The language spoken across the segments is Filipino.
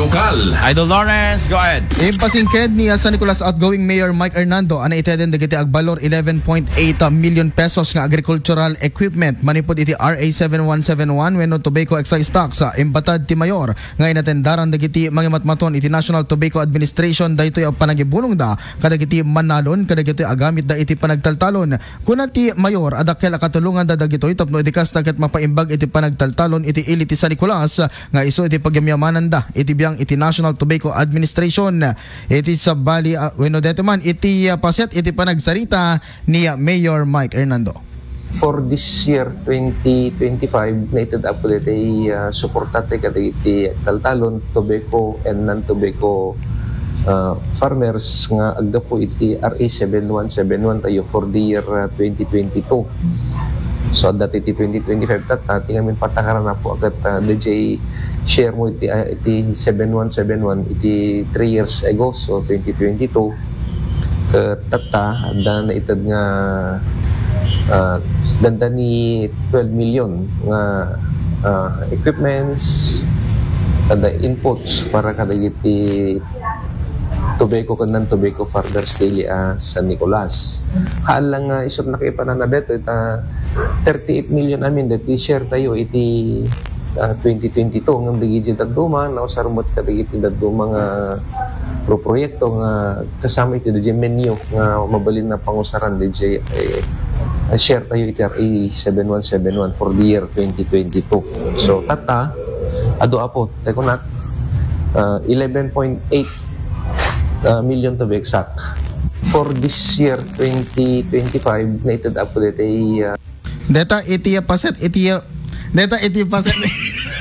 lokal. Idol Lawrence, go ahead. Impasingked ni San Nicolas outgoing Mayor Mike Hernando ana iteden dagiti agbalor 11.8 million pesos nga agricultural equipment manipod iti RA 7171 wenno tobacco excise tax sa imbatad ti mayor nga inatendaran dagiti mangimatmaton iti National Tobacco Administration daytoy ang panagibulong da kadagiti manalon kadagiti agamit da iti panagtaltalon kuna ti mayor adakkel akatulungan da dagitoy tapno iti kas daket mapaimbag iti panagtaltalon iti ili ti San Nicolas nga isu iti pagyamanan da iti biyang iti National Tobacco Administration iti sa bali wenno dito man iti paset iti panagsarita ni Mayor Mike Hernando. For this year 2025 nated up ulit ay suportate kadagiti taltalon tobacco and non-tobacco farmers nga agda po iti RA 7171 tayo for the year 2022. So dati iti 2025 tati ngamin patakaran na po agad DJ share mo iti 7171 iti 3 years ago so 2022 tata dan itad nga ganda ni 12 million nga equipments kada inputs para kada iti tobacco kan tobacco farmers daily San Nicolas. Halang isot na kayo pananabeto ita 38 million amin that share tayo iti 2022 ng digit daduma na usarmot ka digit daduma nga pro proyekto nga kasama iti DJ menu nga mabalin na pangusaran DJ share tayo iti RA 7171 for the year 2022. So tata ado apo tayo na 11.8 million to be exact. For this year 2025 nated up ulit ay data iti paset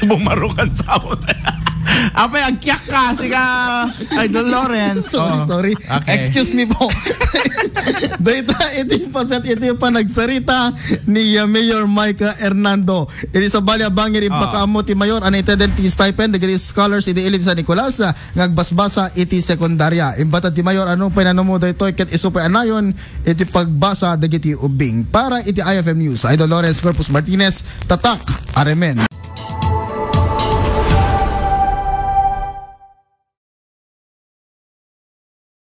Bumarukan sa ako. Apay, agkyak ka. Sige, Idol Lawrence. Sorry. Okay. Excuse me po. Data iti paset iti pa nagsarita ni Mayor Mike Hernando. Iti sa bali abangir ibakamo ti mayor ana iteden ti stipend dagiti scholars iti Ilid San Nicolas ngagbasbasa iti sekundarya. Imbata ti mayor anong pinanomo daytoy ket isu pa anayon iti pagbasa dagiti ubing. Para iti IFM News, Idol Lawrence Corpus Martinez, tatak aremen.